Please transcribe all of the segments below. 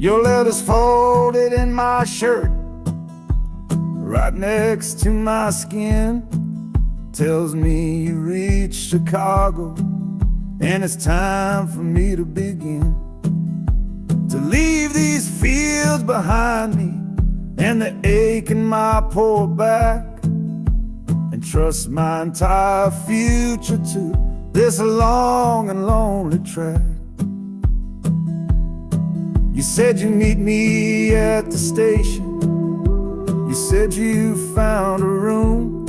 Your letter's folded in my shirt, right next to my skin. Tells me you reached Chicago, and it's time for me to begin. To leave these fields behind me, and the ache in my poor back, and trust my entire future to this long and lonely track. You said you'd meet me at the station. You said you found a room,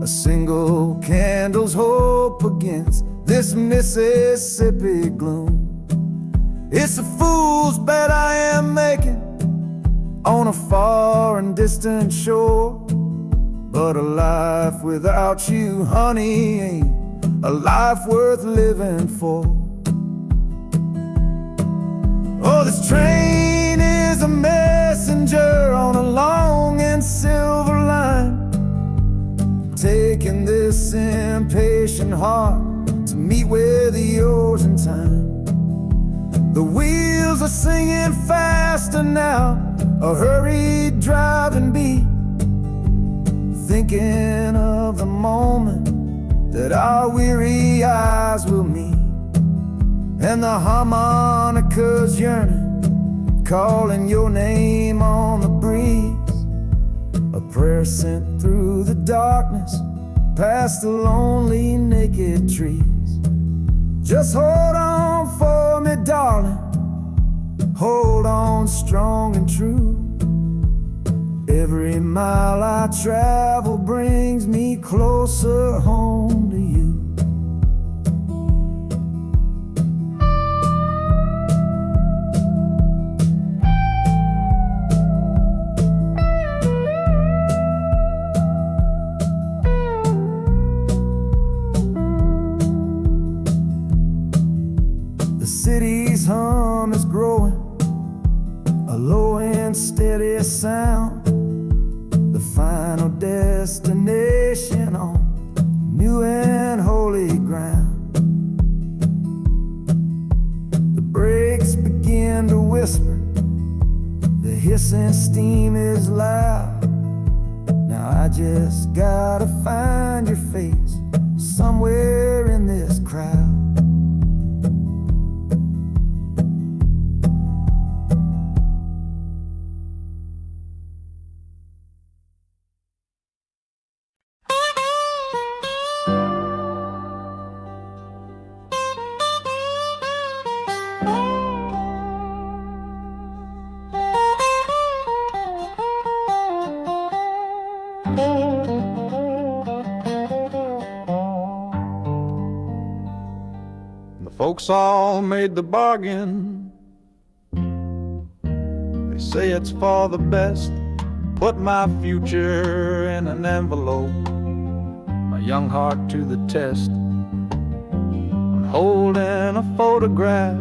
a single candle's hope against this Mississippi gloom. It's a fool's bet I am making on a far and distant shore, but a life without you, honey, ain't a life worth living for. Oh, this train is a messenger on a long and silver line, taking this impatient heart to meet with yours in time. The wheels are singing faster now, a hurried driving beat, thinking of the moment that our weary eyes will meet. And the harmonica's yearning, calling your name on the breeze, a prayer sent through the darkness, past the lonely naked trees. Just hold on for me, darling, hold on strong and true. Every mile I travel brings me closer home to you. The city's hum is growing, a low and steady sound, the final destination on new and holy ground. The brakes begin to whisper, the hissing steam is loud. Now I just gotta find your face somewhere in this crowd. The folks all made the bargain. They say it's for the best. Put my future in an envelope, my young heart to the test. I'm holding a photograph,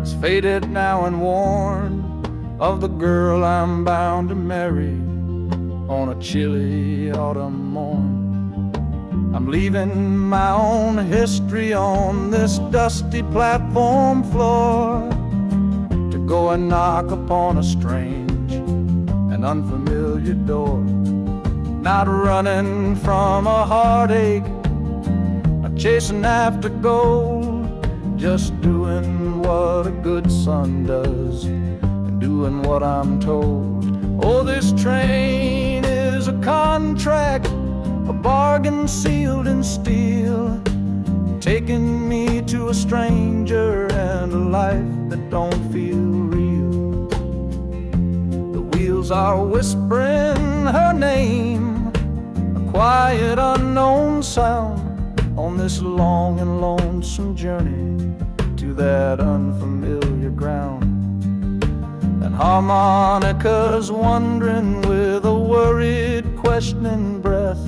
it's faded now and worn, of the girl I'm bound to marry on a chilly autumn morn. I'm leaving my own history on this dusty platform floor, to go and knock upon a strange and unfamiliar door. Not running from a heartache, not chasing after gold, just doing what a good son does and doing what I'm told. Oh, this train is a contract, a bargain sealed in steel, taking me to a stranger and a life that don't feel real. The wheels are whispering her name, a quiet unknown sound, on this long and lonesome journey to that unfamiliar ground. And harmonica's wondering with a worried, questioning breath,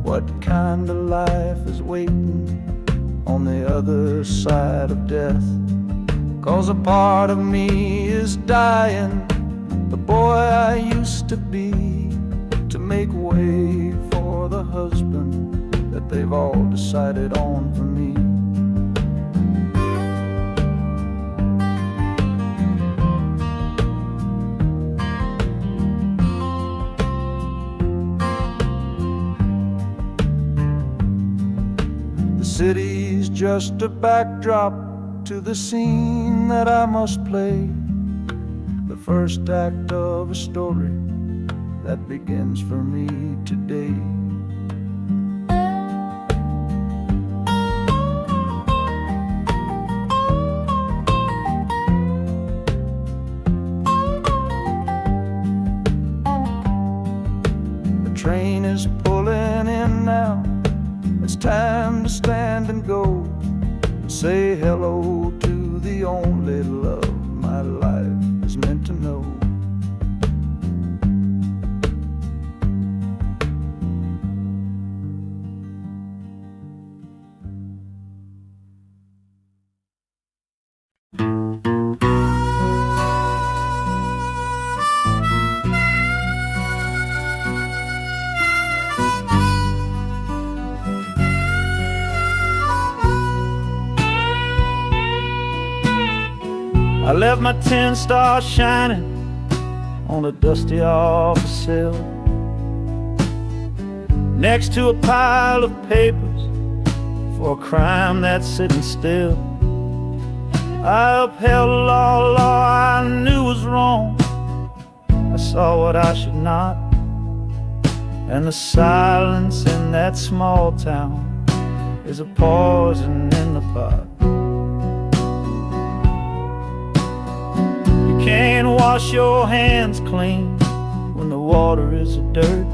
what kind of life is waiting on the other side of death? 'Cause a part of me is dying, the boy I used to be, to make way for the husband that they've all decided on for me. city's just a backdrop to the scene that I must play, the first act of a story that begins for me today. The train is pulling in now. It's time to stand and go, and say hello to the only love my life is meant to know. I left my 10 stars shining on a dusty office sill, next to a pile of papers for a crime that's sitting still. I upheld a law I knew was wrong. I saw what I should not, and the silence in that small town is a poison in the pot. You can't wash your hands clean when the water is of dirt.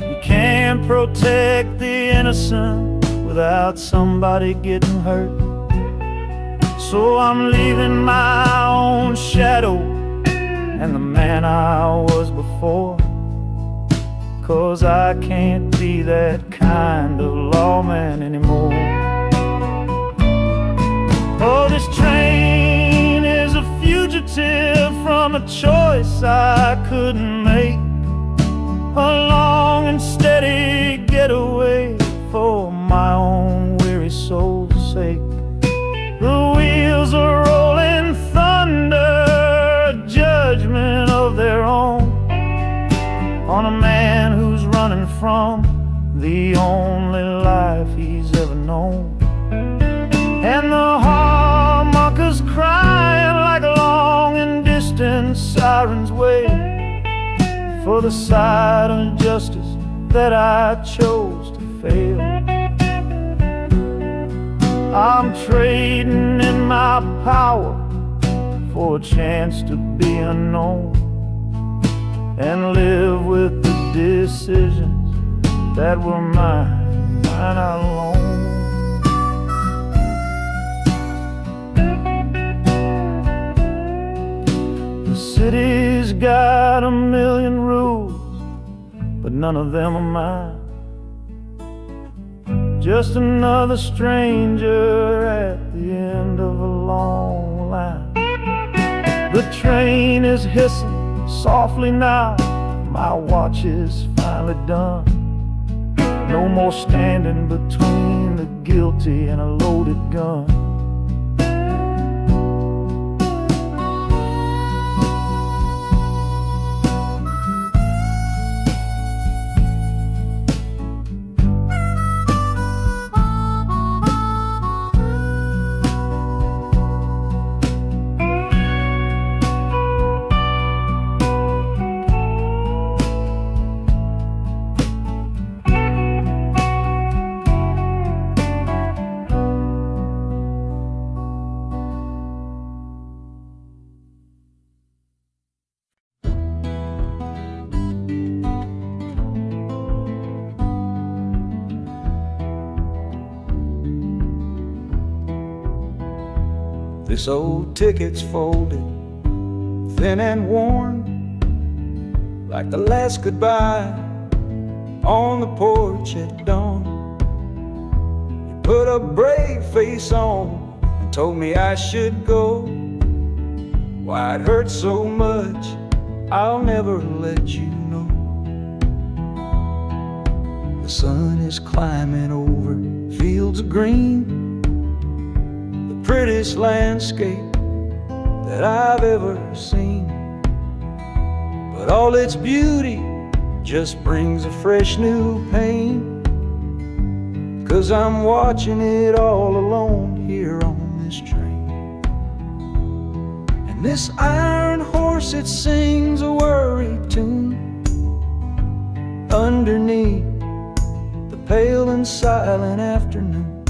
You can't protect the innocent without somebody getting hurt. So I'm leaving my own shadow and the man I was before, 'cause I can't be that kind of lawman anymore. Oh, this train is a fugitive from a choice I couldn't make, a long and steady getaway for my own weary soul's sake. The wheels are rolling thunder, a judgment of their own, on a man who's running from the only life he's ever known. And the harmonicas crying like long and distant sirens wait for the side of justice that I chose to fail. I'm trading in my power for a chance to be unknown and live with the decisions that were mine alone. The city's got a million rules, but none of them are mine. Just another stranger at the end of a long line. The train is hissing softly now, my watch is finally done. No more standing between the guilty and a loaded gun. This old ticket's folded, thin and worn, like the last goodbye on the porch at dawn. You put a brave face on and told me I should go. Why it hurts so much, I'll never let you know. The sun is climbing over fields of green, prettiest landscape that I've ever seen. But all its beauty just brings a fresh new pain, 'cause I'm watching it all alone here on this train. And this iron horse, it sings a worry tune underneath the pale and silent afternoon.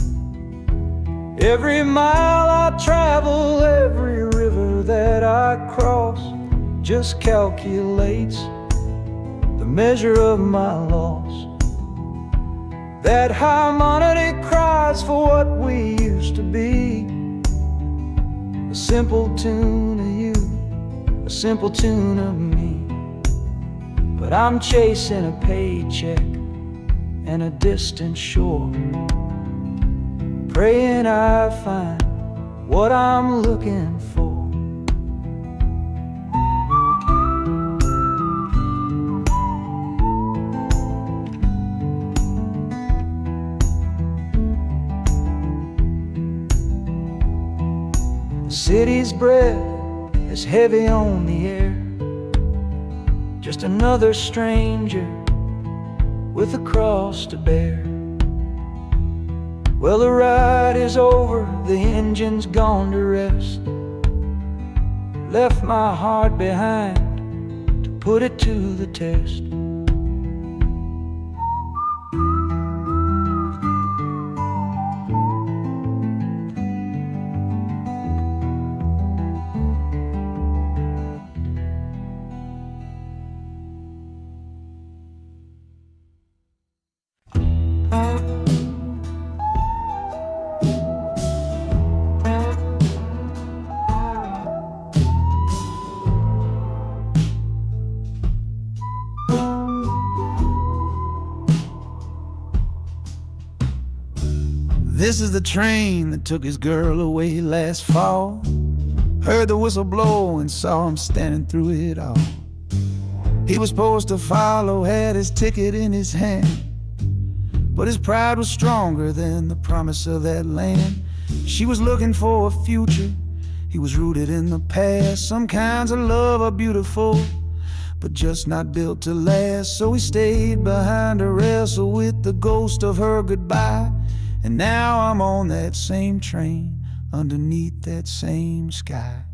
Every mile I travel, every river that I cross, just calculates the measure of my loss. That harmonic cries for what we used to be, a simple tune of you, a simple tune of me. But I'm chasing a paycheck and a distant shore, praying I find what I'm looking for. The city's breath is heavy on the air, just another stranger with a cross to bear. Well, the ride is over, the engine's gone to rest, left my heart behind to put it to the test. This is the train that took his girl away last fall. Heard the whistle blow and saw him standing through it all. He was supposed to follow, had his ticket in his hand, but his pride was stronger than the promise of that land. She was looking for a future, he was rooted in the past. Some kinds of love are beautiful, but just not built to last. So he stayed behind to wrestle with the ghost of her goodbye. And now I'm on that same train, underneath that same sky.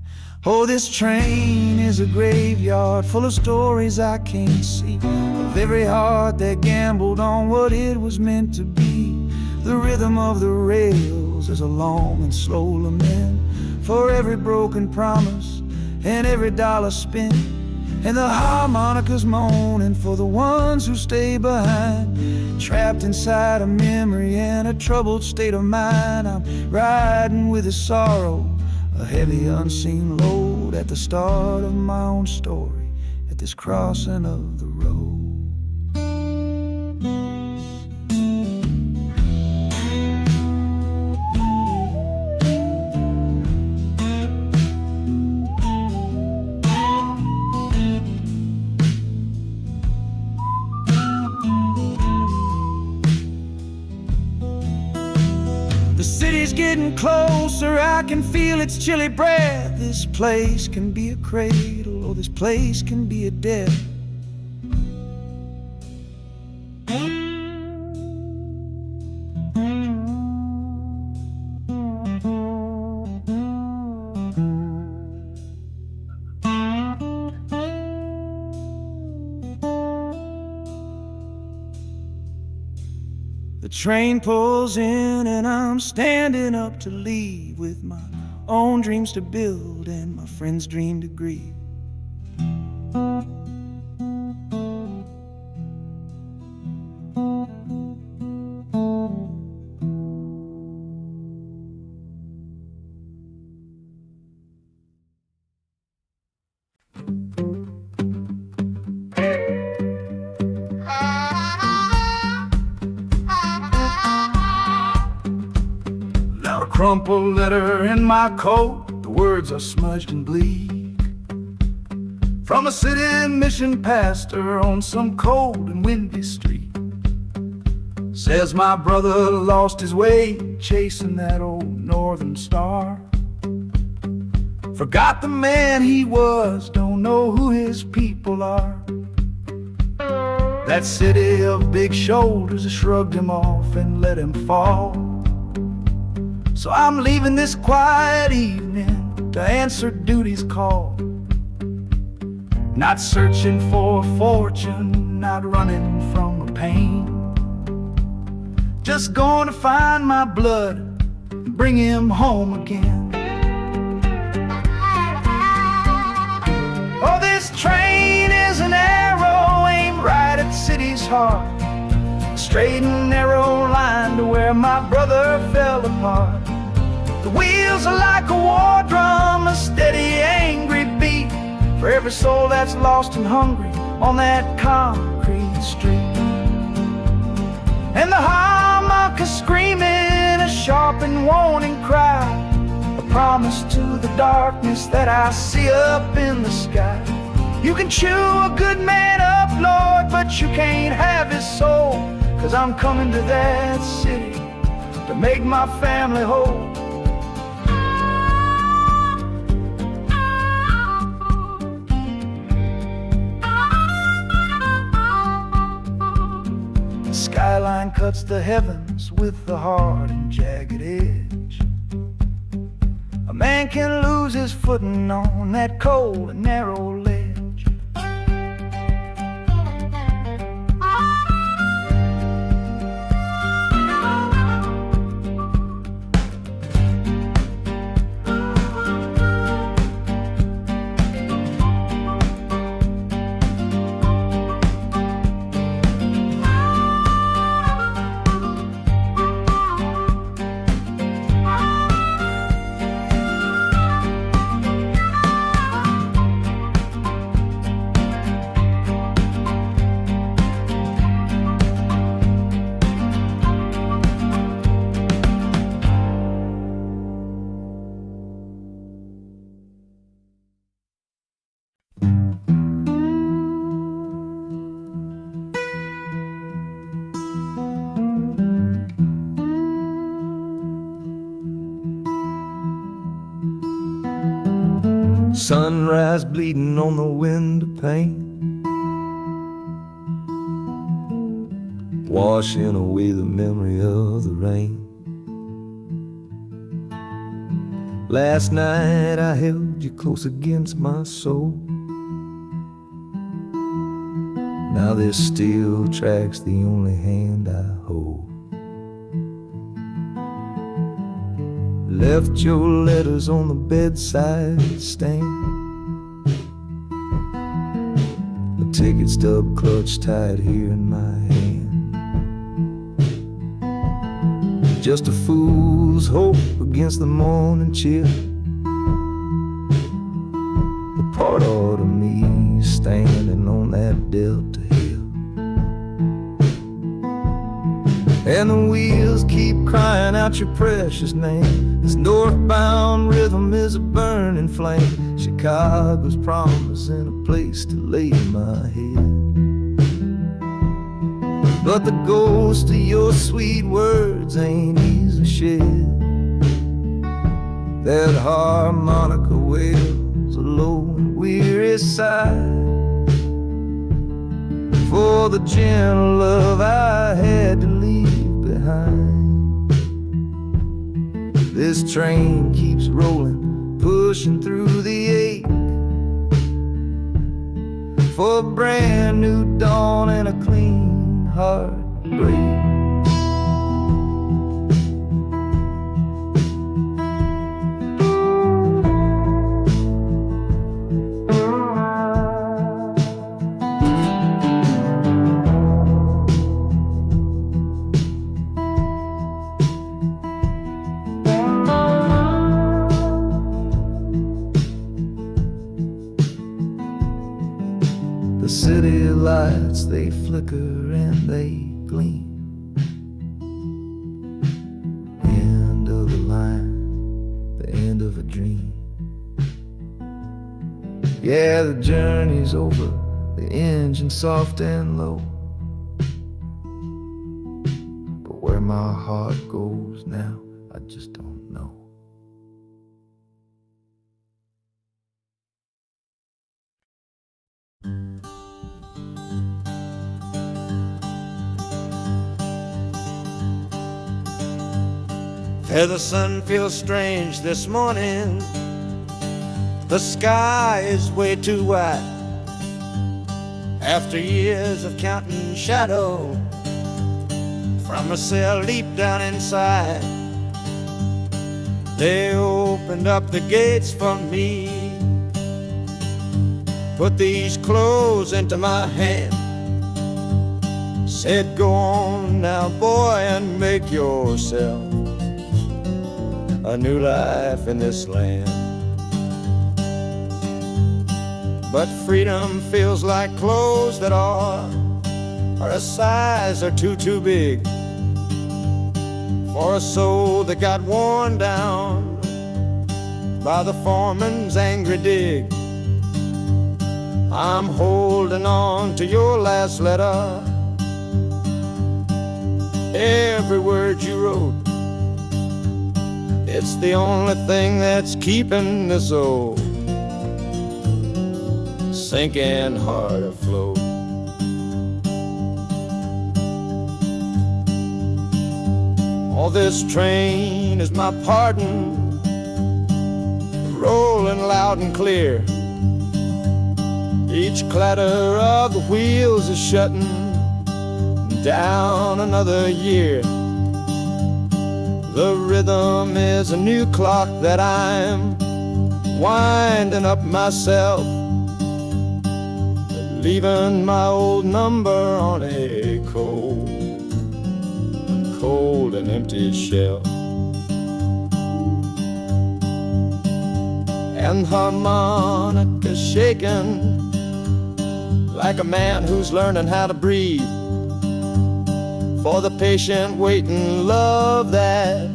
Oh, this train is a graveyard full of stories I can't see, of every heart that gambled on what it was meant to be. The rhythm of the rails is a long and slow lament for every broken promise and every dollar spent. And the harmonicas moaning for the ones who stay behind, trapped inside a memory and a troubled state of mind. I'm riding with a sorrow, a heavy unseen load, at the start of my own story, at this crossing of the road. The city's getting closer, I can feel its chilly breath. This place can be a cradle, or this place can be a death. The train pulls in and I'm standing up to leave, with my own dreams to build and my friend's dream to grieve. Crumpled letter in my coat, the words are smudged and bleak, from a city mission pastor on some cold and windy street. Says my brother lost his way chasing that old northern star, forgot the man he was, don't know who his people are. That city of big shoulders shrugged him off and let him fall. So I'm leaving this quiet evening to answer duty's call. Not searching for a fortune, not running from a pain. Just going to find my blood and bring him home again. Oh, this train is an arrow aimed right at the city's heart. Straight and narrow line to where my brother fell apart. The wheels are like a war drum, a steady, angry beat for every soul that's lost and hungry on that concrete street. And the harmonica screaming a sharp and warning cry, a promise to the darkness that I see up in the sky. You can chew a good man up, Lord, but you can't have his soul. 'Cause I'm coming to that city to make my family whole. The skyline cuts the heavens with a hard and jagged edge. A man can lose his footing on that cold and narrow ledge. Sunrise bleeding on the window pane, washing away the memory of the rain. Last night I held you close against my soul. Now this steel track's the only hand I hold. Left your letters on the bedside stand, the ticket stub clutched tight here in my hand. Just a fool's hope against the morning chill, the part of me standing on that Delta hill. And the wheels keep crying out your precious name. This northbound rhythm is a burning flame. Chicago's promising a place to lay my head. But the ghost of your sweet words ain't easily shed. That harmonica wails a low and weary sigh for the gentle love I had to leave behind. This train keeps rolling, pushing through the ache, for a brand new dawn and a clean heartbreak. The city lights, they flicker and they gleam. End of the line, the end of a dream. Yeah, the journey's over, the engine soft and low. But where my heart goes now, I just don't know. Hey, the sun feels strange this morning. The sky is way too wide. After years of counting shadow from a cell deep down inside, they opened up the gates for me, put these clothes into my hand, said, go on now, boy, and make yourself a new life in this land. But freedom feels like clothes that are a size or two big for a soul that got worn down by the foreman's angry dig. I'm holding on to your last letter, every word you wrote. It's the only thing that's keeping this old sinking heart afloat. Oh, this train is my pardon, rolling loud and clear. Each clatter of the wheels is shutting down another year. The rhythm is a new clock that I'm winding up myself, leaving my old number on a cold and empty shelf. And harmonica shaking like a man who's learning how to breathe, for the patient waiting love that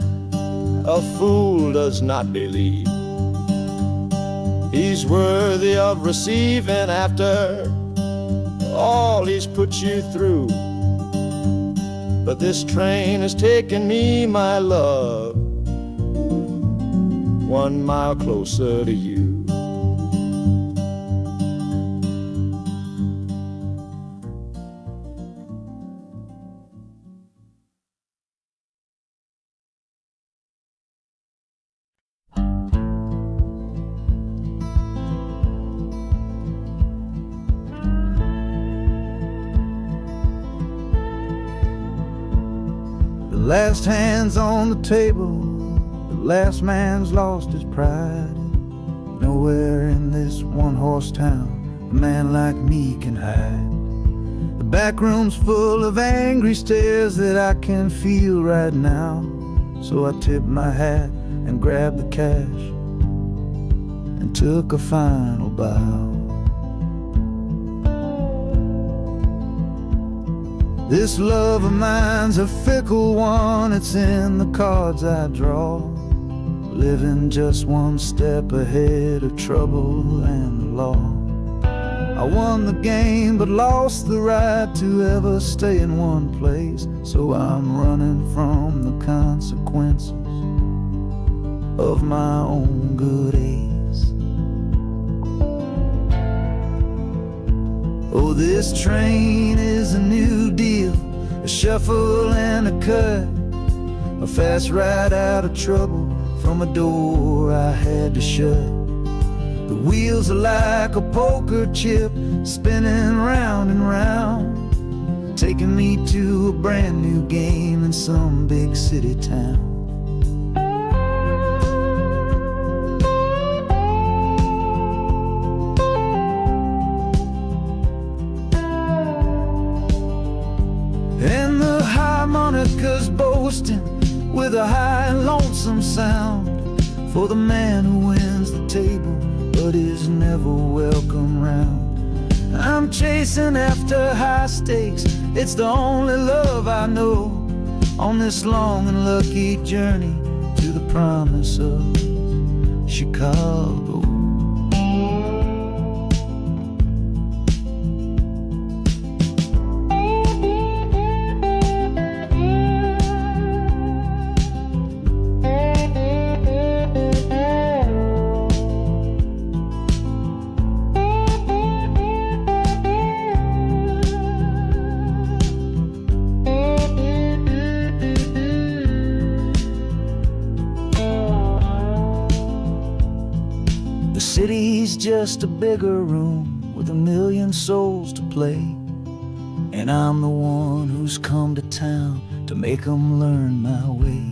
a fool does not believe. He's worthy of receiving after all he's put you through. But this train has taken me, my love, 1 mile closer to you. The last hand's on the table, the last man's lost his pride. Nowhere in this one-horse town a man like me can hide. The back room's full of angry stares that I can feel right now. So I tipped my hat and grabbed the cash and took a final bow. This love of mine's a fickle one, it's in the cards I draw. Living just one step ahead of trouble and the law. I won the game but lost the right to ever stay in one place. So I'm running from the consequences of my own good ace. Oh, this train is a new deal, a shuffle and a cut, a fast ride out of trouble from a door I had to shut. The wheels are like a poker chip, spinning round and round, taking me to a brand new game in some big city town. And the harmonica's boasting with a high and lonesome sound for the man who wins the table but is never welcome round. I'm chasing after high stakes, it's the only love I know on this long and lucky journey to the promise of Chicago. just a bigger room with a million souls to play. And I'm the one who's come to town to make 'em learn my way.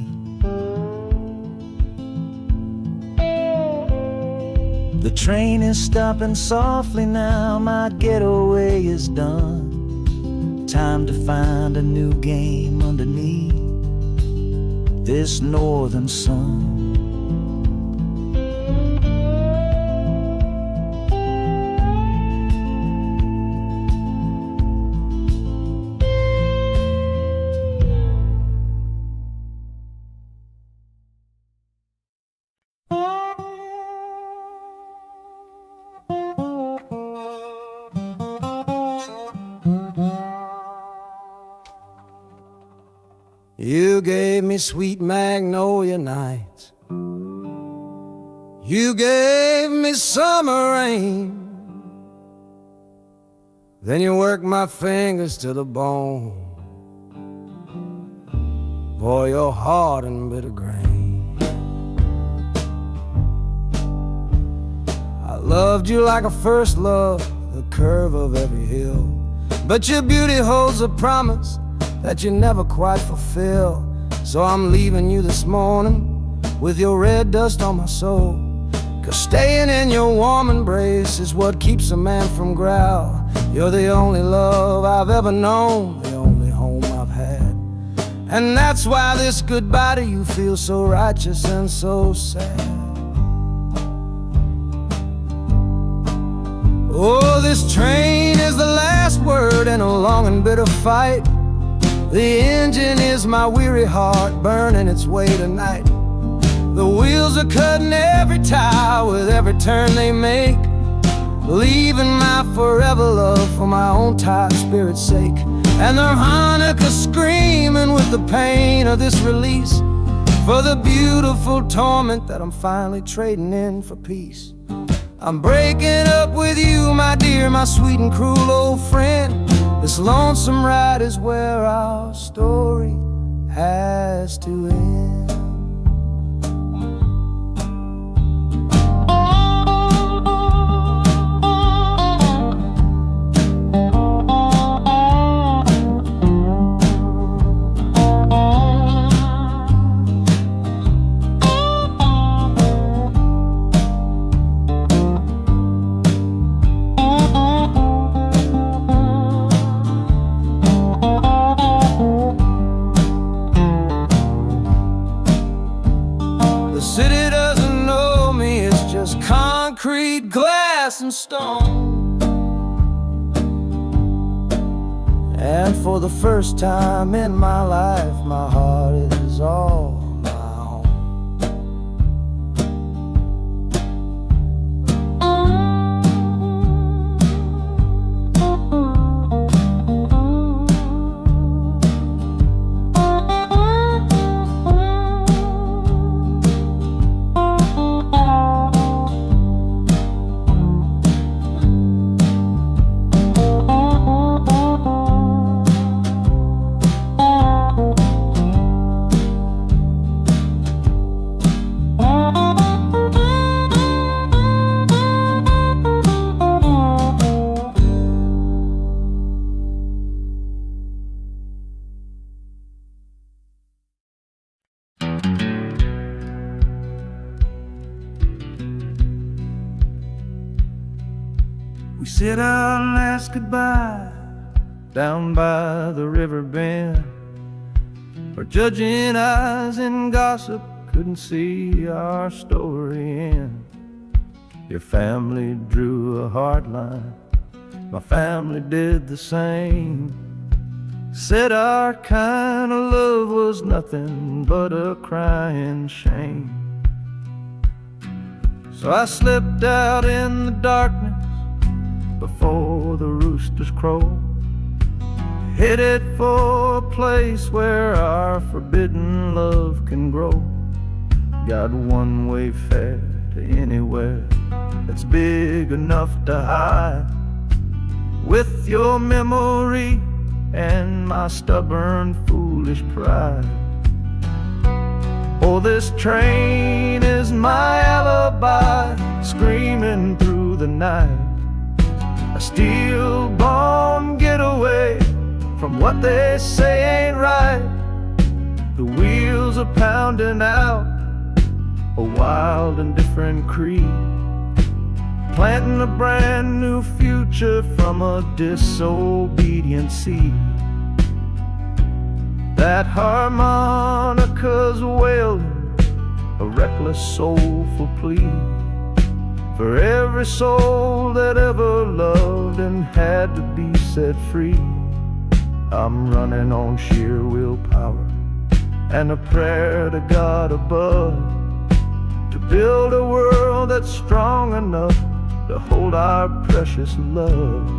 The train is stopping softly now, my getaway is done. Time to find a new game underneath this northern sun. You gave me sweet magnolia nights. You gave me summer rain. Then you worked my fingers to the bone. Boy, you're hard and bitter grain. I loved you like a first love, the curve of every hill. But your beauty holds a promise that you never quite fulfill. So I'm leaving you this morning with your red dust on my soul. 'Cause staying in your warm embrace is what keeps a man from growl. You're the only love I've ever known, the only home I've had. And that's why this goodbye to you feels so righteous and so sad. Oh, this train is the last word in a long and bitter fight. The engine is my weary heart burning its way tonight. The wheels are cutting every tire with every turn they make, leaving my forever love for my own tired spirit's sake. And the harmonica screaming with the pain of this release, for the beautiful torment that I'm finally trading in for peace. I'm breaking up with you, my dear, my sweet and cruel old friend. This lonesome ride is where our story has to end. City doesn't know me, it's just concrete, glass, and stone. And for the first time in my life, my heart is all my own. We said our last goodbye down by the river bend, where judging eyes and gossip couldn't see our story end. Your family drew a hard line, my family did the same. Said our kind of love was nothing but a crying shame. So I slipped out in the darkness before the roosters crow, headed for a place where our forbidden love can grow. Got one way fare to anywhere that's big enough to hide, with your memory and my stubborn, foolish pride. Oh, this train is my alibi, screaming through through the night. A steel-born getaway from what they say ain't right. The wheels are pounding out a wild and different creed, planting a brand new future from a disobedient seed. That harmonica's wailing a reckless soulful plea for every soul that ever loved and had to be set free. I'm running on sheer willpower and a prayer to God above, to build a world that's strong enough to hold our precious love.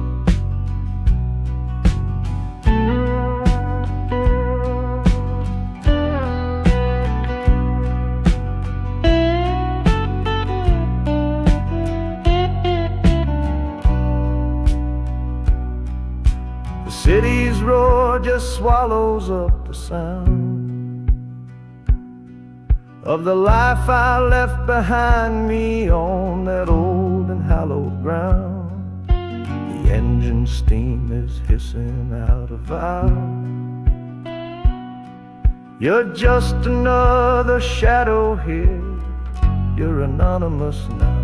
The city's roar just swallows up the sound of the life I left behind me on that old and hallowed ground. The engine steam is hissing out of valve. You're just another shadow here, you're anonymous now.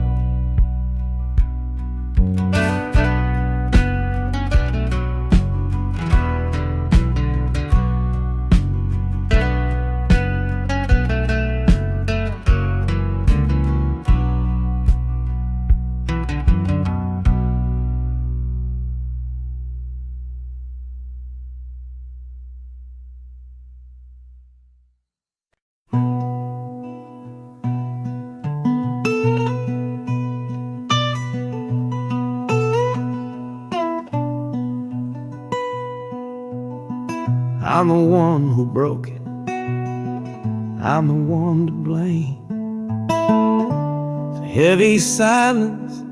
I'm the one who broke it, I'm the one to blame. The heavy silence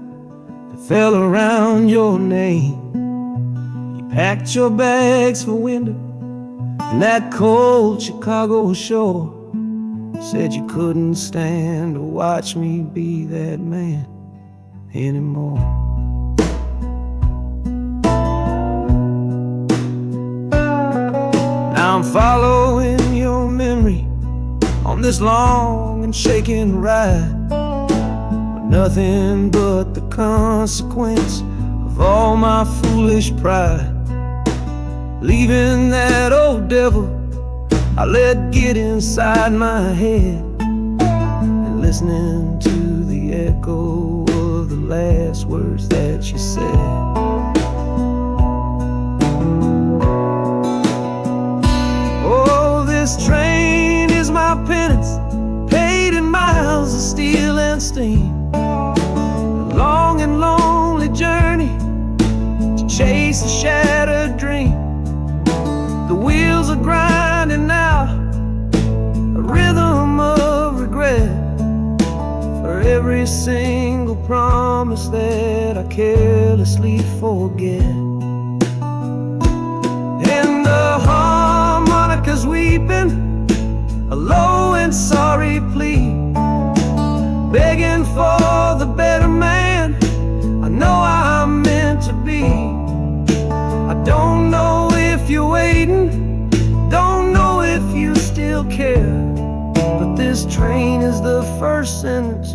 that fell around your name. You packed your bags for winter in that cold Chicago shore. Said you couldn't stand to watch me be that man anymore. I'm following your memory on this long and shaking ride, with nothing but the consequence of all my foolish pride. Leaving that old devil I let get inside my head, and listening to the echo of the last words that you said. This train is my penance, paid in miles of steel and steam. A long and lonely journey to chase a shattered dream. The wheels are grinding out a rhythm of regret for every single promise that I carelessly forget. And the harmonica's weeping a low and sorry plea, begging for the better man I know I'm meant to be. I don't know if you're waiting, don't know if you still care, but this train is the first sentence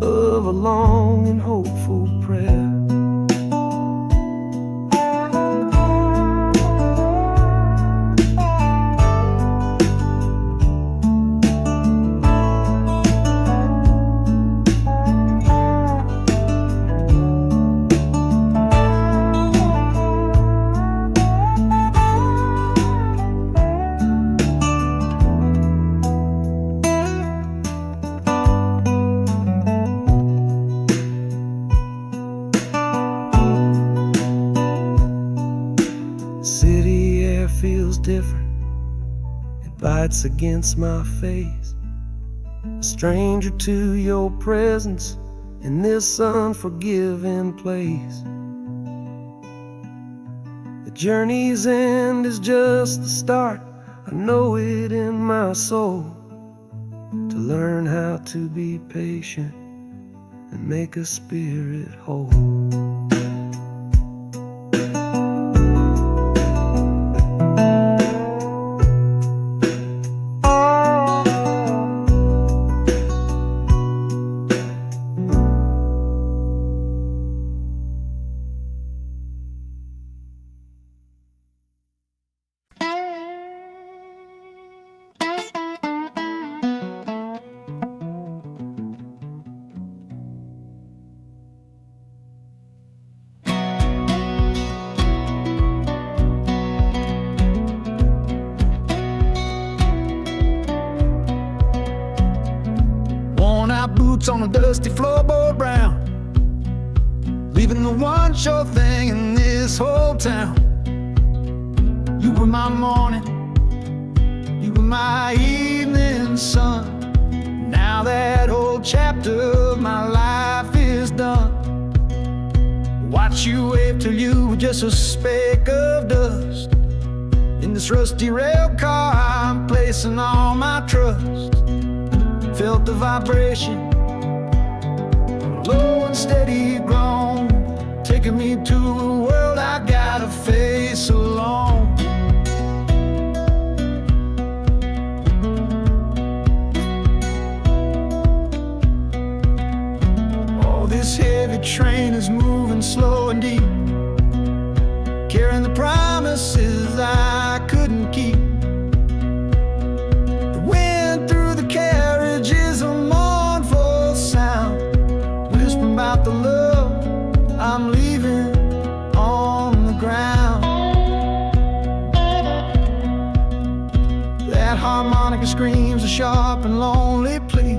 of a long and hopeful prayer. City air feels different, it bites against my face. A stranger to your presence in this unforgiving place. The journey's end is just the start, I know it in my soul. To learn how to be patient and make a spirit whole. Worn out boots on a dusty floorboard brown, leaving the one sure thing in this whole town. You were my morning, you were my evening sun. Now that whole chapter of my life is done. Watch you wave till you were just a speck of dust. In this rusty rail car I'm placing all my trust. Felt the vibration, low and steady grown, taking me to a world I gotta face alone. Oh, this heavy train is moving slow and deep, carrying the promises I couldn't keep. The wind through the carriage is a mournful sound, whispering about the love I'm leaving on the ground. That harmonica screams a sharp and lonely plea,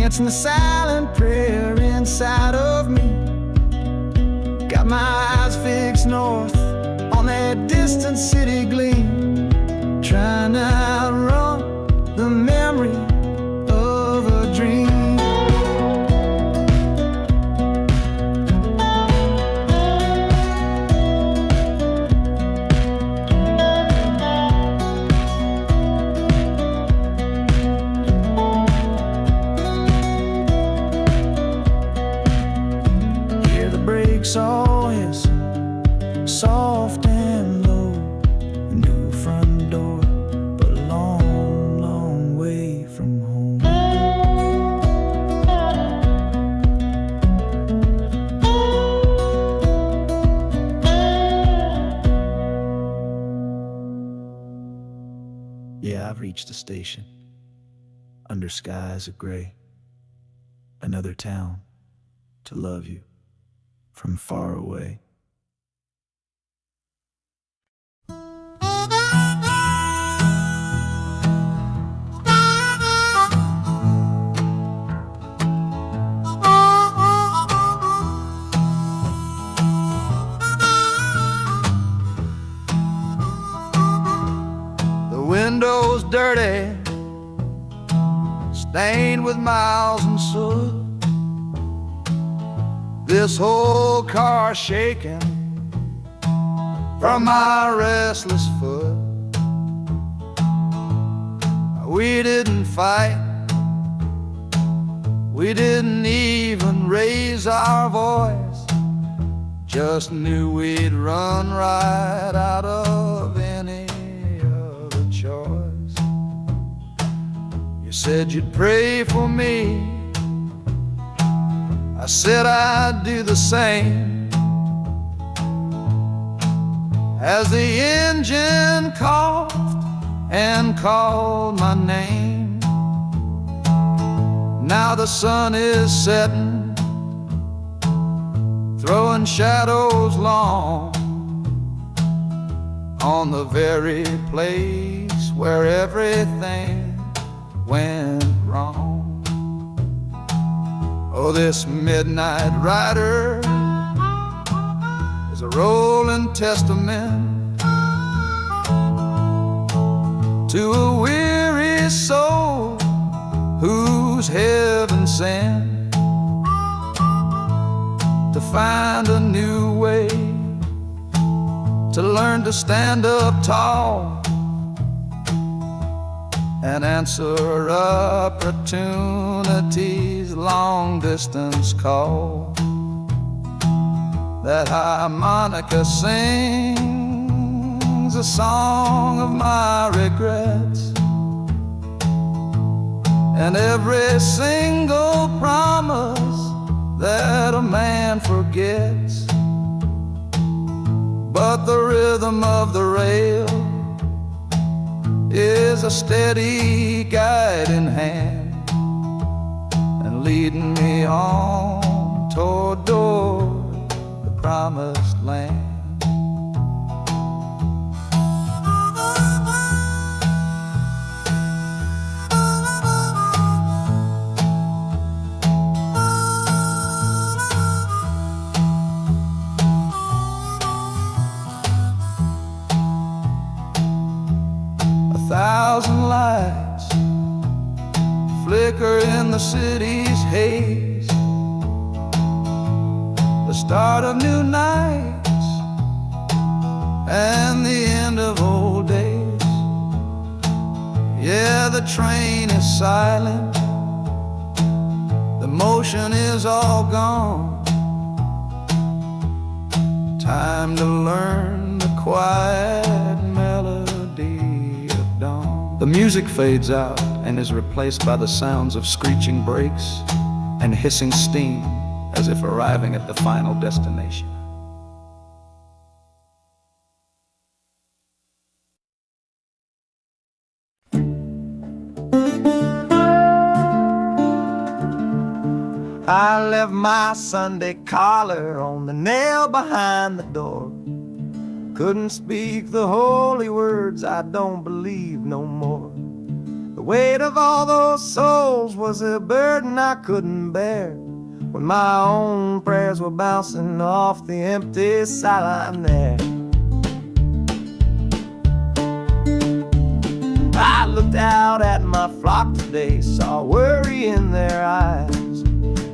answering the silent prayer inside of me. Got my eyes fixed north on that distant city gleam, trying to outrun the memory of a dream. Hear the brakes all hiss, soft and low. A new front door, but a long, long way from home. Yeah, I've reached the station, under skies of gray. Another town to love you from far away. The window's dirty, stained with miles and soot. This whole car shaking from my restless foot. We didn't fight, we didn't even raise our voice, just knew we'd run right out of any other choice. You said you'd pray for me, I said I'd do the same. As the engine coughed and called my name, now the sun is setting, throwing shadows long on the very place where everything went wrong. Oh, this midnight rider is a rolling testament to a weary soul whose heaven sent to find a new way, to learn to stand up tall and answer opportunity's long distance call. That harmonica sings a song of my regrets, and every single promise that a man forgets. But the rhythm of the rail is a steady guiding hand, and leading me on toward the promised land. 1,000 lights flicker in the city's haze, the start of new nights and the end of old days. Yeah, the train is silent, the motion is all gone. Time to learn the quiet melody of dawn. The music fades out and is replaced by the sounds of screeching brakes and hissing steam, as if arriving at the final destination. I left my Sunday collar on the nail behind the door. Couldn't speak the holy words, I don't believe no more. The weight of all those souls was a burden I couldn't bear, when my own prayers were bouncing off the empty sideline there. I looked out at my flock today, saw worry in their eyes,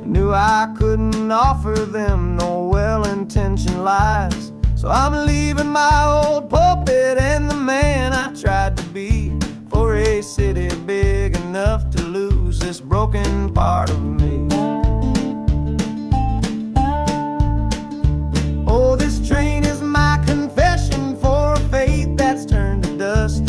knew I couldn't offer them no well-intentioned lies. So I'm leaving my old pulpit and the man I tried to be, for a city big enough to lose this broken part of me. Oh, this train is my confession for a faith that's turned to dust,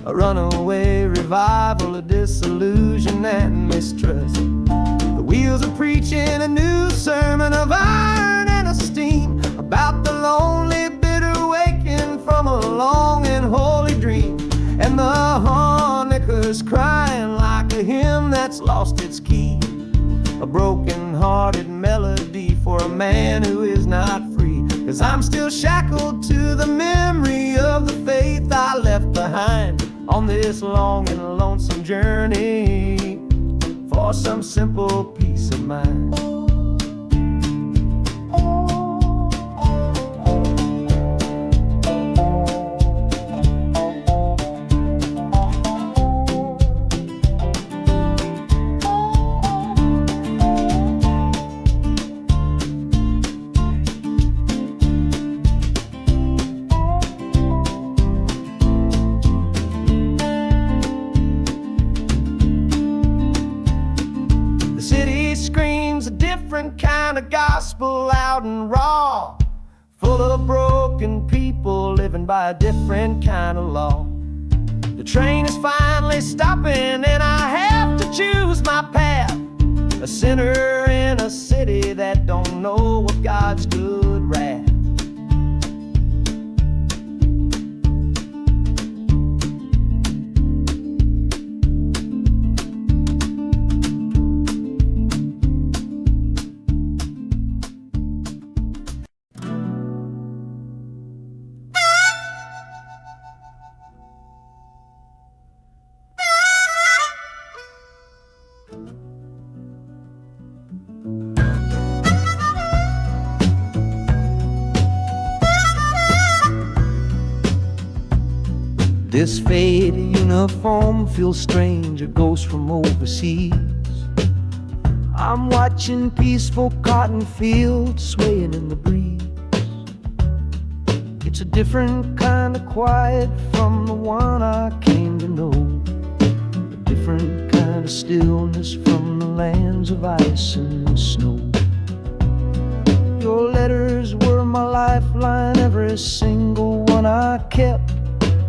a runaway revival of disillusion and mistrust. The wheels are preaching a new sermon of iron and of steam, about the lonely, bitter waking from a long and holy dream. And the harmonicas crying like a hymn that's lost its key, a broken-hearted melody for a man who is not free. 'Cause I'm still shackled to the memory of the faith I left behind on this long and lonesome journey for some simple peace of mind. Kind of gospel, loud and raw, full of broken people living by a different kind of law. The train is finally stopping and I have to choose my path, a sinner in a city that don't know of God's good wrath. This faded uniform feels strange, a ghost from overseas. I'm watching peaceful cotton fields swaying in the breeze. It's a different kind of quiet from the one I came to know. different kind of stillness from the lands of ice and snow. Your letters were my lifeline, every single one I kept.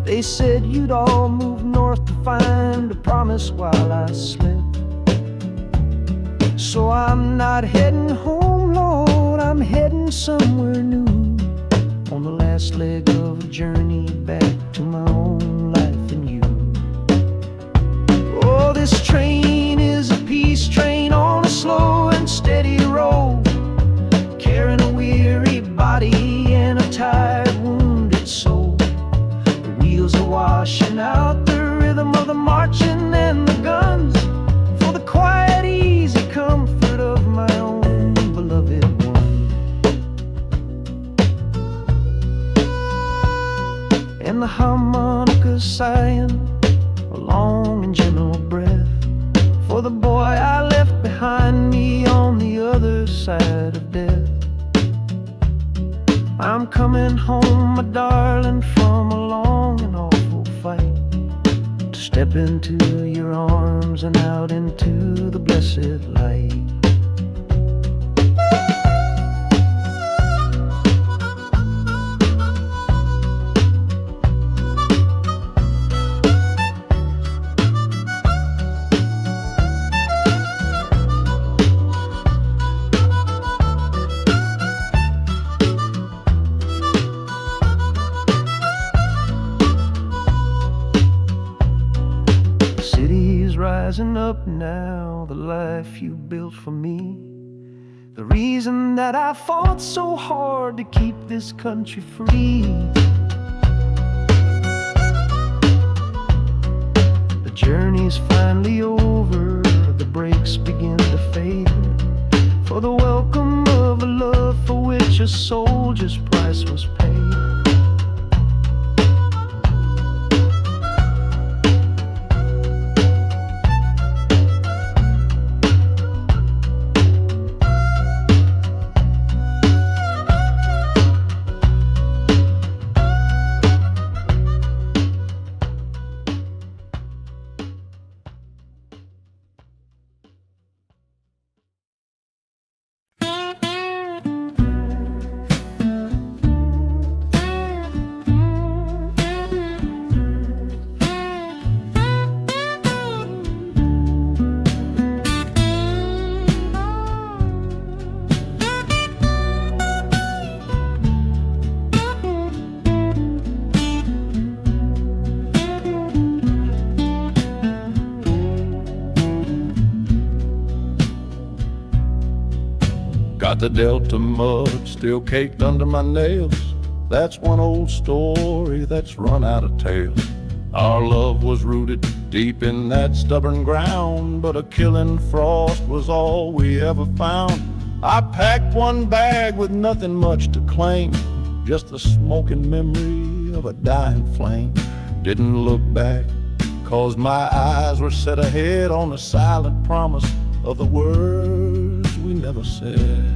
They said you'd all move north to find a promise while I slept. So I'm not heading home, Lord, I'm heading somewhere new, on the last leg of a journey back to my own life and you. Oh, this train is a peace train on a slow and steady road, carrying a weary body and a tired, wounded soul. The wheels are washing out the rhythm of the marching and the guns, for the quiet, easy comfort of my own beloved one. And the harmonicas sighing a long and gentle breath for the boy I left behind me on the other side of death. I'm coming home, my darling, from a long and awful fight, to step into your arms and out into the blessed light. Rising up now, the life you built for me, the reason that I fought so hard to keep this country free. The journey's finally over, the brakes begin to fade, for the welcome of a love for which a soldier's price was paid. Got the Delta mud still caked under my nails. That's one old story that's run out of tales. Our love was rooted deep in that stubborn ground, but a killing frost was all we ever found. I packed one bag with nothing much to claim, just the smoking memory of a dying flame. Didn't look back, 'cause my eyes were set ahead on the silent promise of the words we never said.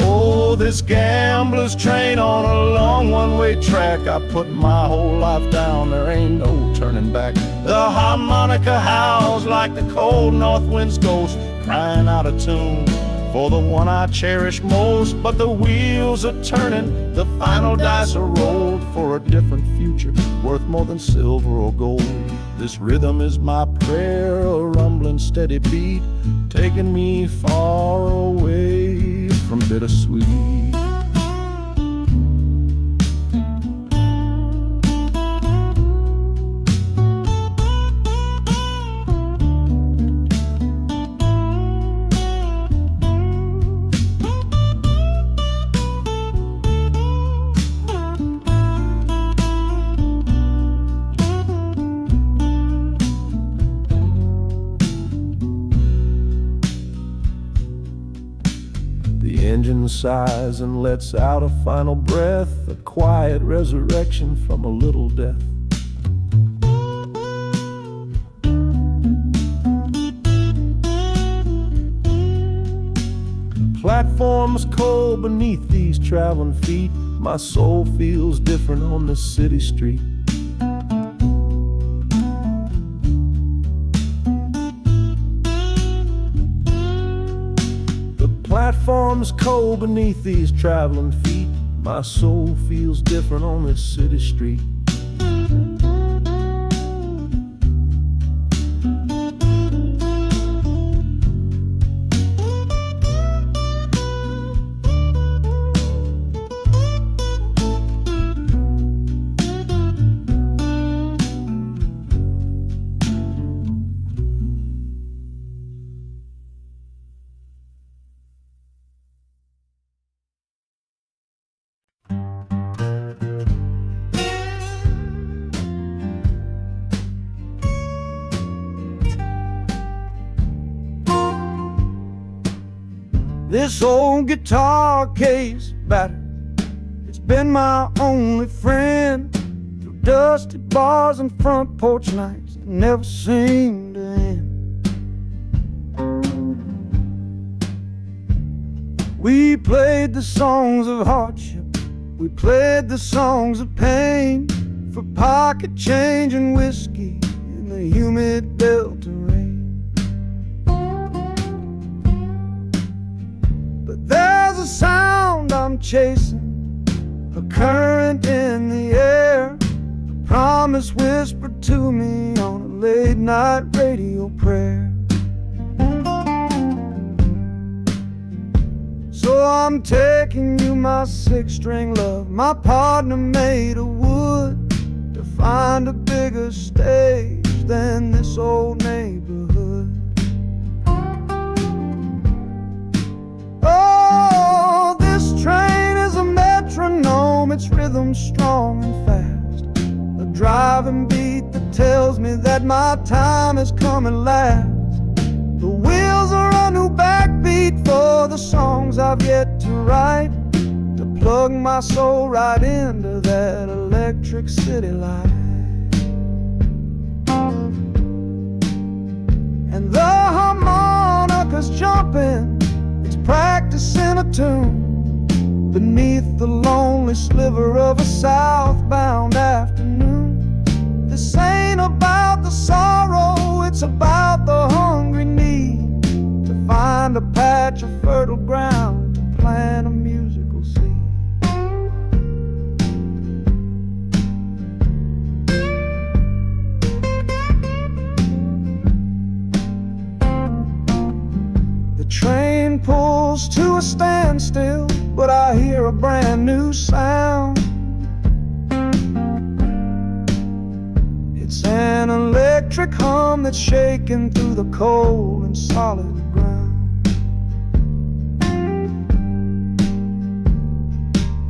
Oh, this gambler's train on a long one-way track, I put my whole life down, there ain't no turning back. The harmonica howls like the cold north wind's ghost, crying out a tune for the one I cherish most. But the wheels are turning, the final dice are rolled for a different future, worth more than silver or gold. This rhythm is my prayer, a rumbling steady beat, taking me far away from bittersweet. The engine sighs and lets out a final breath, a quiet resurrection from a little death. The platform's cold beneath these traveling feet, my soul feels different on this city street. platform's cold beneath these traveling feet. My soul feels different on this city street. This old guitar case battered, it's been my only friend. Through dusty bars and front porch nights that never seem to end. We played the songs of hardship, we played the songs of pain, for pocket change and whiskey in the humid Delta rain. There's a sound I'm chasing, a current in the air, a promise whispered to me on a late night radio prayer. So I'm taking you, my six-string love, my partner made of wood, to find a bigger stage than this old neighborhood. Oh, this train is a metronome, its rhythm strong and fast, a driving beat that tells me that my time is coming last. The wheels are a new backbeat for the songs I've yet to write, to plug my soul right into that electric city light. And the harmonica's jumping, practicing a tune beneath the lonely sliver of a southbound afternoon. This ain't about the sorrow, it's about the hungry need to find a patch of fertile ground to plant a musical seed. The train pulls to a standstill, but I hear a brand new sound. It's an electric hum that's shaking through the cold and solid ground.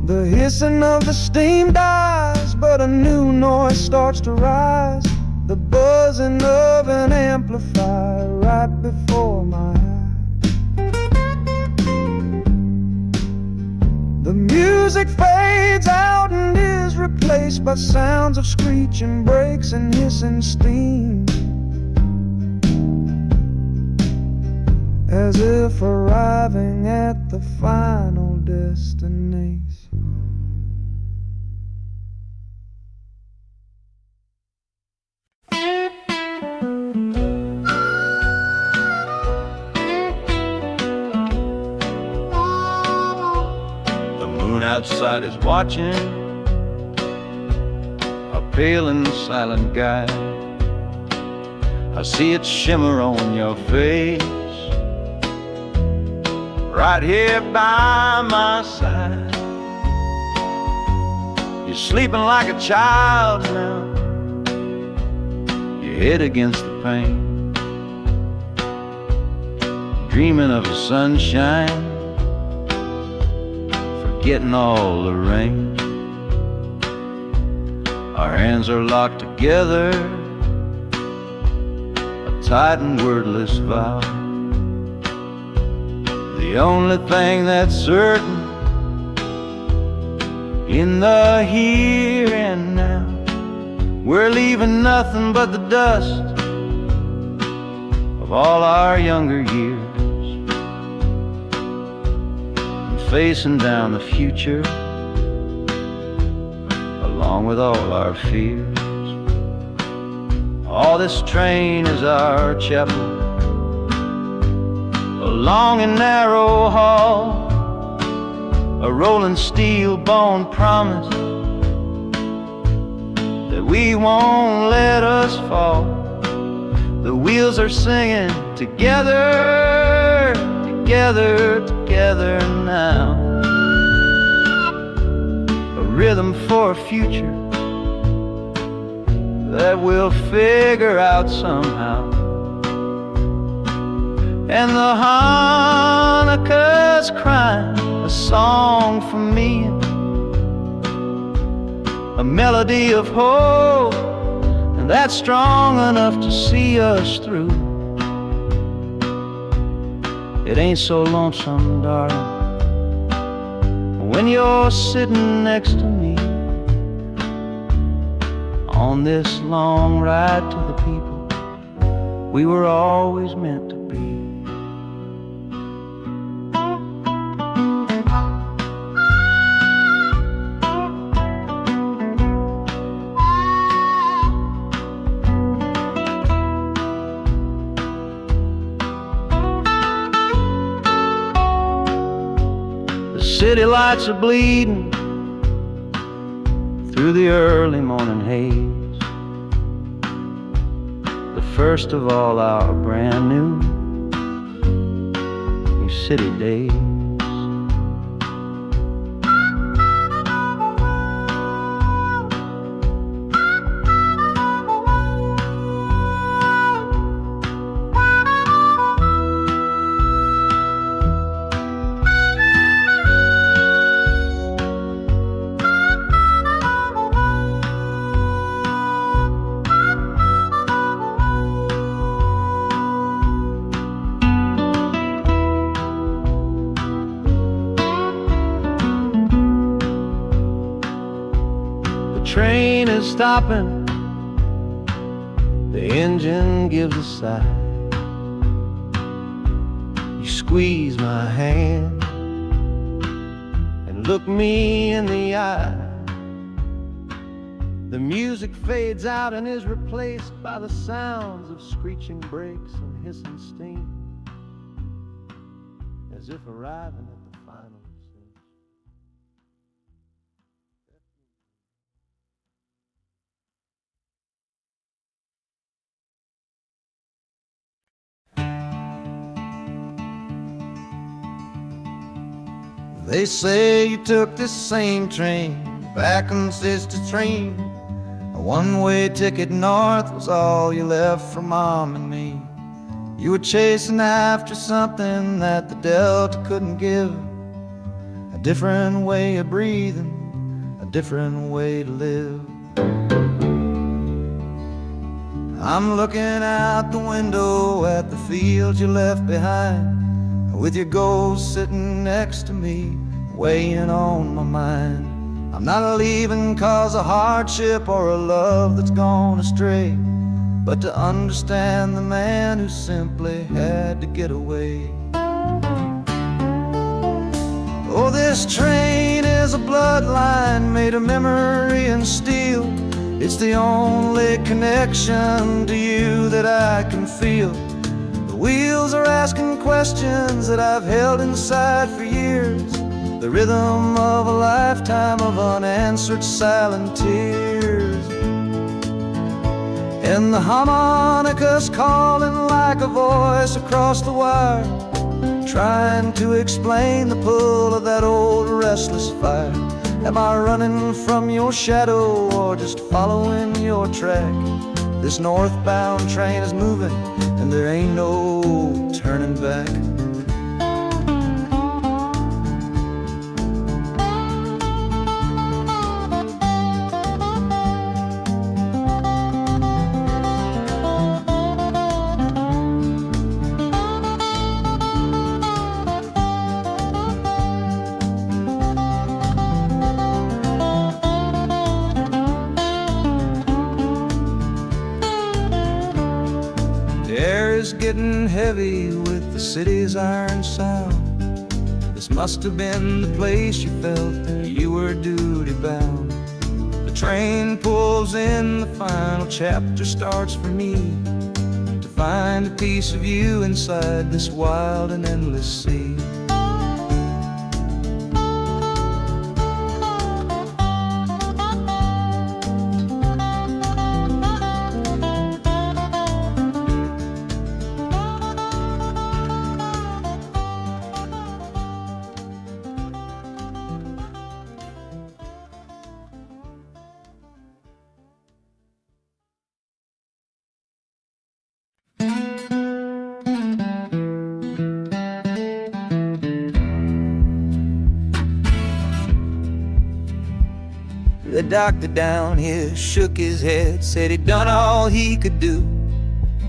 The hissing of the steam dies, but a new noise starts to rise, the buzzing of an amplifier right before my eyes. The music fades out and is replaced by sounds of screeching brakes and hissing steam, as if arriving at the final destination. Outside is watching, a pale and silent guy. I see it shimmer on your face, right here by my side. You're sleeping like a child now, your head against the pane, dreaming of the sunshine, getting all the rain. Our hands are locked together, a tight and wordless vow. The only thing that's certain in the here and now, we're leaving nothing but the dust of all our younger years, facing down the future along with all our fears. Oh, this train is our chapel, a long and narrow hall, a rolling steel bone promise that we won't let us fall. The wheels are singing together, together, together now. A rhythm for a future that we'll figure out somehow. And the Hanukkah's crying a song for me, a melody of hope, and that's strong enough to see us through. It ain't so lonesome, darling, when you're sitting next to me on this long ride to the people we were always meant to be. City lights are bleeding through the early morning haze, the first of all our brand new city days. Train is stopping, the engine gives a sigh. You squeeze my hand and look me in the eye. The music fades out and is replaced by the sounds of screeching brakes and hissing steam, as if arriving at the final stage. They say you took this same train back on Sister Train. A one-way ticket north was all you left for Mom and me. You were chasing after something that the Delta couldn't give, a different way of breathing, a different way to live. I'm looking out the window at the fields you left behind, with your ghost sitting next to me, weighing on my mind. I'm not leaving cause of hardship or a love that's gone astray, but to understand the man who simply had to get away. Oh, this train is a bloodline made of memory and steel. It's the only connection to you that I can feel. The wheels are asking questions that I've held inside for years, the rhythm of a lifetime of unanswered silent tears. And the harmonica's calling like a voice across the wire, trying to explain the pull of that old restless fire. Am I running from your shadow or just following your track? This northbound train is moving and there ain't no turning back. Getting heavy with the city's iron sound. This must have been the place you felt you were duty bound. The train pulls in, the final chapter starts for me, to find a piece of you inside this wild and endless sea. The doctor down here shook his head, said he'd done all he could do.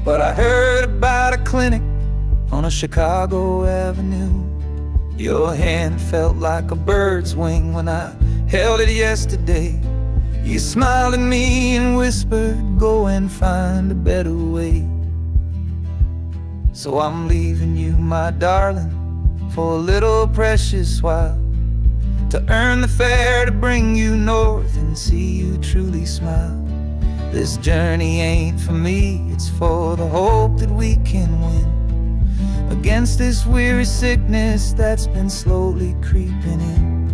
But I heard about a clinic on a Chicago avenue. Your hand felt like a bird's wing when I held it yesterday. You smiled at me and whispered, go and find a better way. So I'm leaving you, my darling, for a little precious while, to earn the fare to bring you north and see you truly smile. This journey ain't for me, it's for the hope that we can win against this weary sickness that's been slowly creeping in.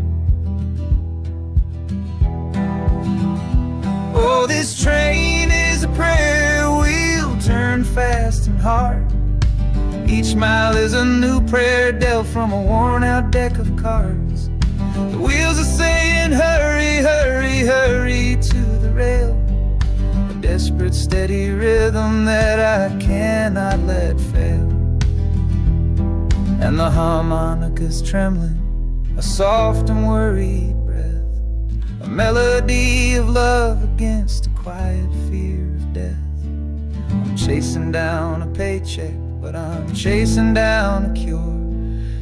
Oh, this train is a prayer wheel turned fast and hard. Each mile is a new prayer dealt from a worn-out deck of cards. The wheels are saying hurry, hurry, hurry to the rail, a desperate steady rhythm that I cannot let fail. And the harmonica's trembling, a soft and worried breath, a melody of love against a quiet fear of death. I'm chasing down a paycheck, but I'm chasing down a cure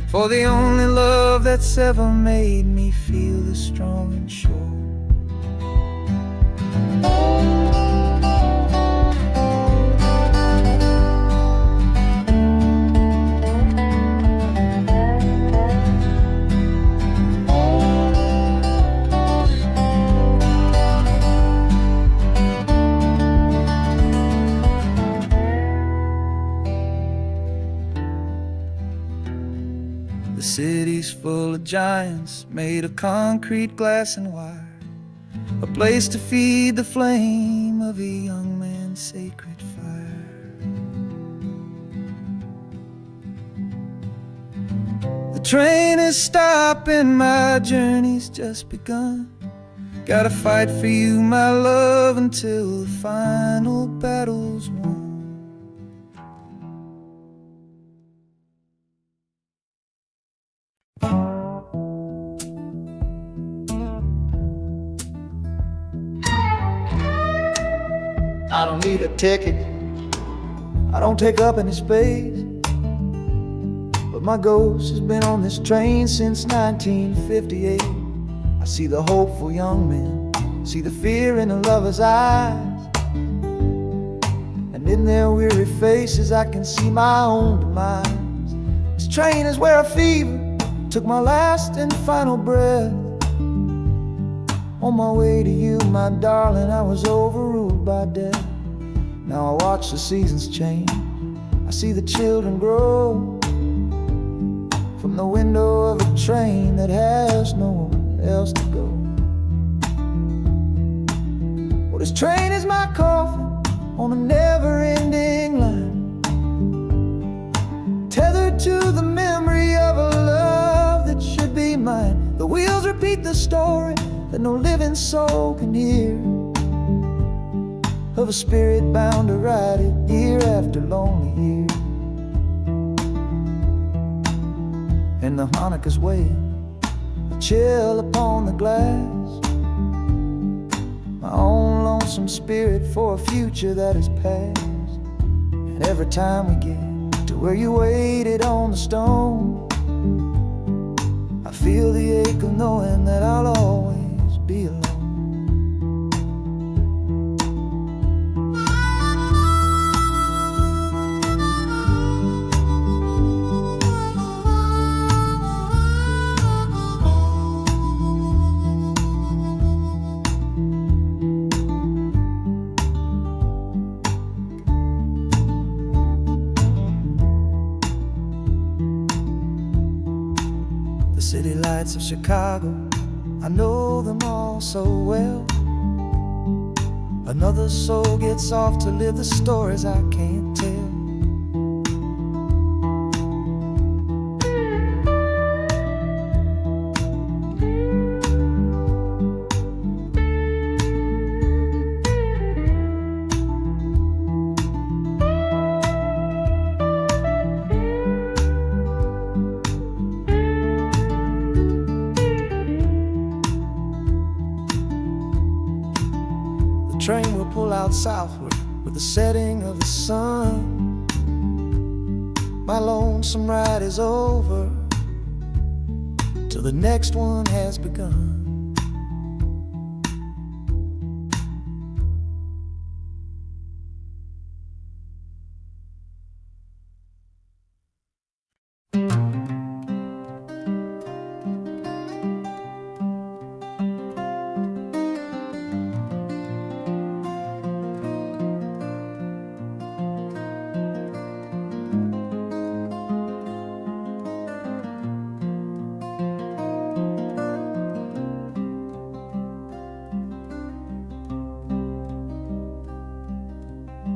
for the only love that's ever made me feel this strong and sure. The city's full of giants made of concrete, glass, and wire, a place to feed the flame of a young man's sacred fire. The train is stopping, my journey's just begun. Gotta fight for you, my love, until the final battle's won. I don't need a ticket, I don't take up any space, but my ghost has been on this train since 1958. I see the hopeful young men, see the fear in the lover's eyes, and in their weary faces I can see my own demise. This train is where a fever took my last and final breath. On my way to you, my darling, I was overruled by death. Now I watch the seasons change, I see the children grow, from the window of a train that has nowhere else to go. Well, this train is my coffin on a never-ending line, tethered to the memory of a love that should be mine. The wheels repeat the story that no living soul can hear, of a spirit bound to ride it year after lonely year. And the harmonicas wail, a chill upon the glass, my own lonesome spirit for a future that is past. And every time we get to where you waited on the stone, I feel the ache of knowing that I'll always be alone. lights of Chicago, I know them all so well. Another soul gets off to live the stories I can't tell. The train will pull out southward with the setting of the sun. My lonesome ride is over till the next one has begun.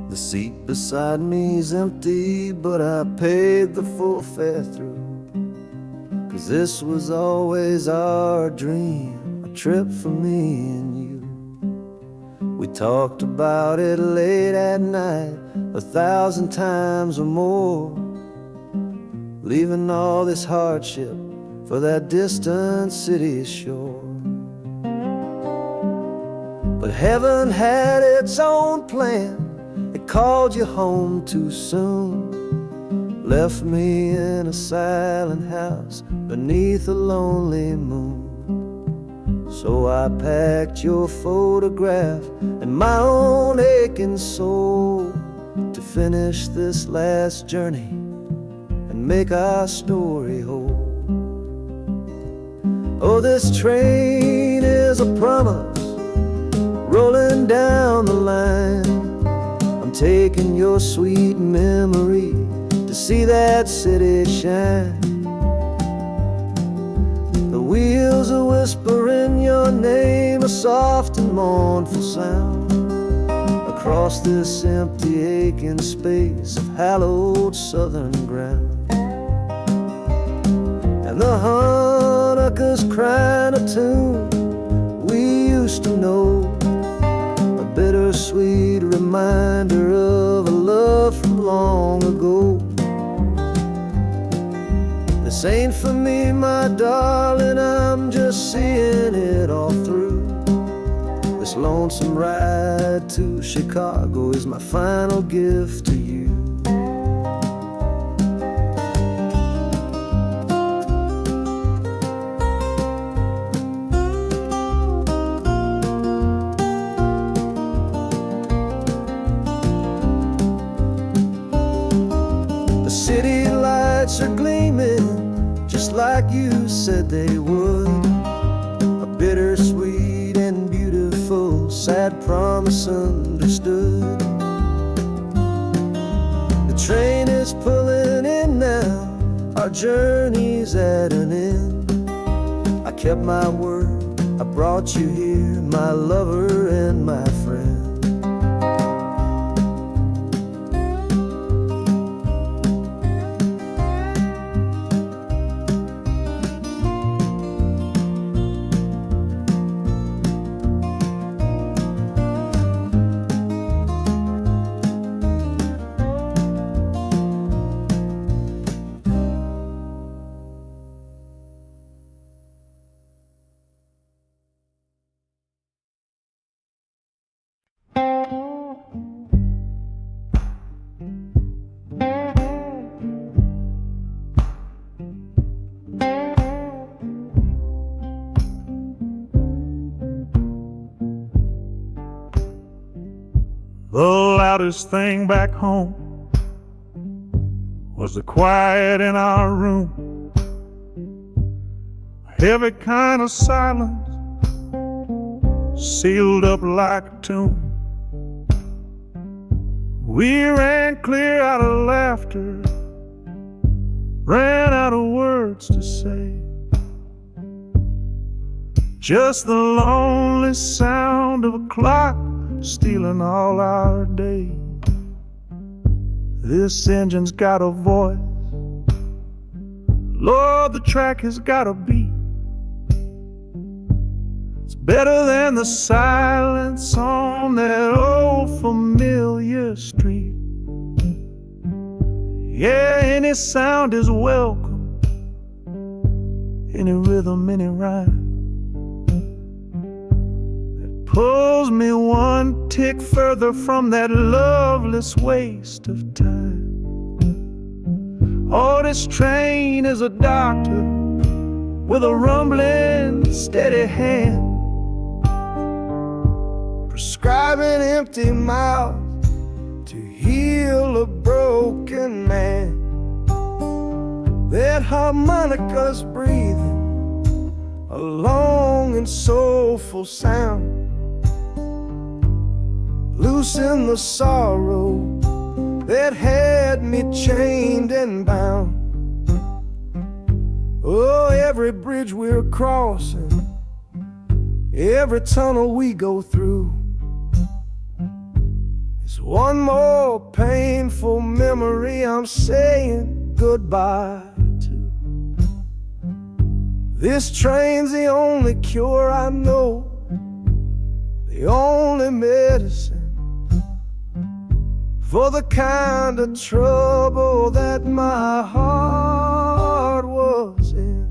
The seat beside me's empty, but I paid the full fare through. 'Cause this was always our dream, a trip for me and you. We talked about it late at night, 1,000 times or more, leaving all this hardship for that distant city's shore. But heaven had its own plan. It called you home too soon, left me in a silent house beneath a lonely moon. So I packed your photograph and my own aching soul to finish this last journey and make our story whole. Oh, this train is a promise rolling down the line, taking your sweet memory to see that city shine. The wheels are whispering your name, a soft and mournful sound, across this empty aching space of hallowed southern ground. And the Hanukkah's crying a tune we used to know, bittersweet reminder of a love from long ago. This ain't for me, my darling, I'm just seeing it all through. This lonesome ride to Chicago is my final gift to you. City lights are gleaming just like you said they would, a bittersweet and beautiful sad promise understood. The train is pulling in now, our journey's at an end. I kept my word, I brought you here, my lover and my friend. The loudest thing back home was the quiet in our room, a heavy kind of silence, sealed up like a tomb. We ran clear out of laughter, ran out of words to say. Just the lonely sound of a clock stealing all our days. This engine's got a voice, Lord, the track has got a beat. It's better than the silence on that old familiar street. Yeah, any sound is welcome, any rhythm, any rhyme that pulls me one tick further from that loveless waste of time. Oh, this train is a doctor with a rumbling, steady hand, prescribing empty mouths to heal a broken man. That harmonica's breathing a long and soulful sound, loosen the sorrow that had me chained and bound. Oh, every bridge we're crossing, every tunnel we go through, is one more painful memory I'm saying goodbye to. This train's the only cure I know, the only medicine for the kind of trouble that my heart was in.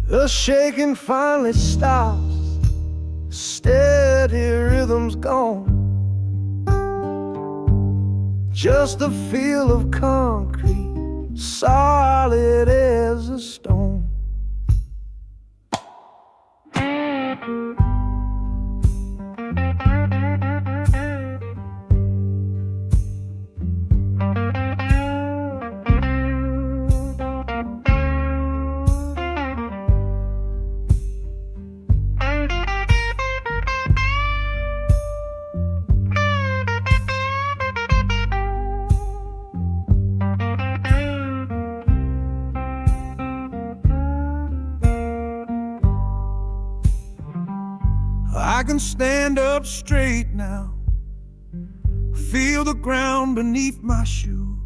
The shaking finally stops, steady rhythm's gone. Just a feel of concrete, solid as a stone. I can stand up straight now, feel the ground beneath my shoes.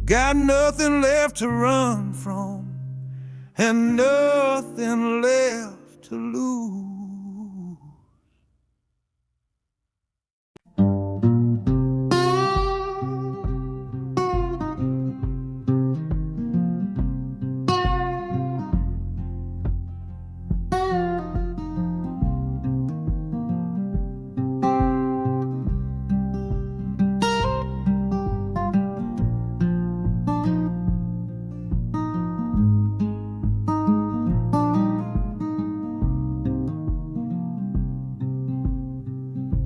Got nothing left to run from and nothing left to lose.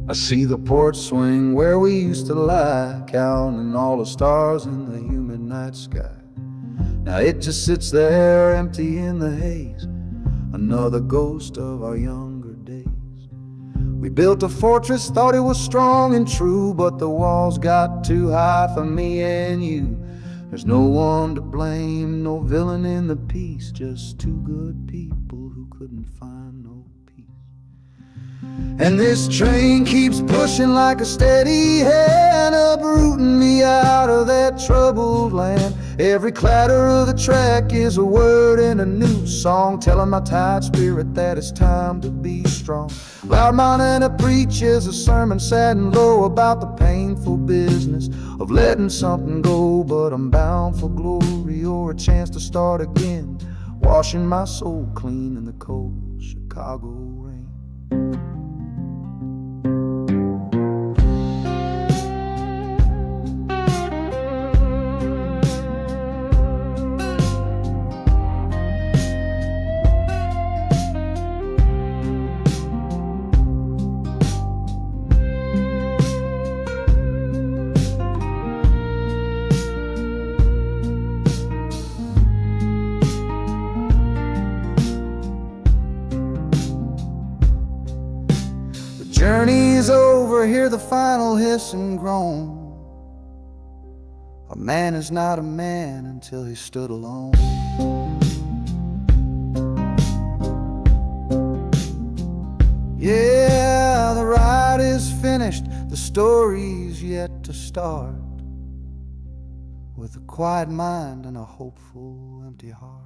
I see the porch swing where we used to lie, counting all the stars in the humid night sky. Now it just sits there empty in the haze, another ghost of our younger days. We built a fortress, thought it was strong and true, but the walls got too high for me and you. There's no one to blame, no villain in the piece, just two good people who couldn't find no peace. And this train keeps pushing like a steady hand, uprooting me out of that troubled land. Every clatter of the track is a word in a new song, telling my tired spirit that it's time to be strong. Loud Montana preaches a sermon sad and low about the painful business of letting something go, but I'm bound for glory or a chance to start again, washing my soul clean in the cold Chicago rain. journey's over, hear the final hiss and groan. A man is not a man until he stood alone. Yeah, the ride is finished, the story's yet to start. With a quiet mind and a hopeful, empty heart.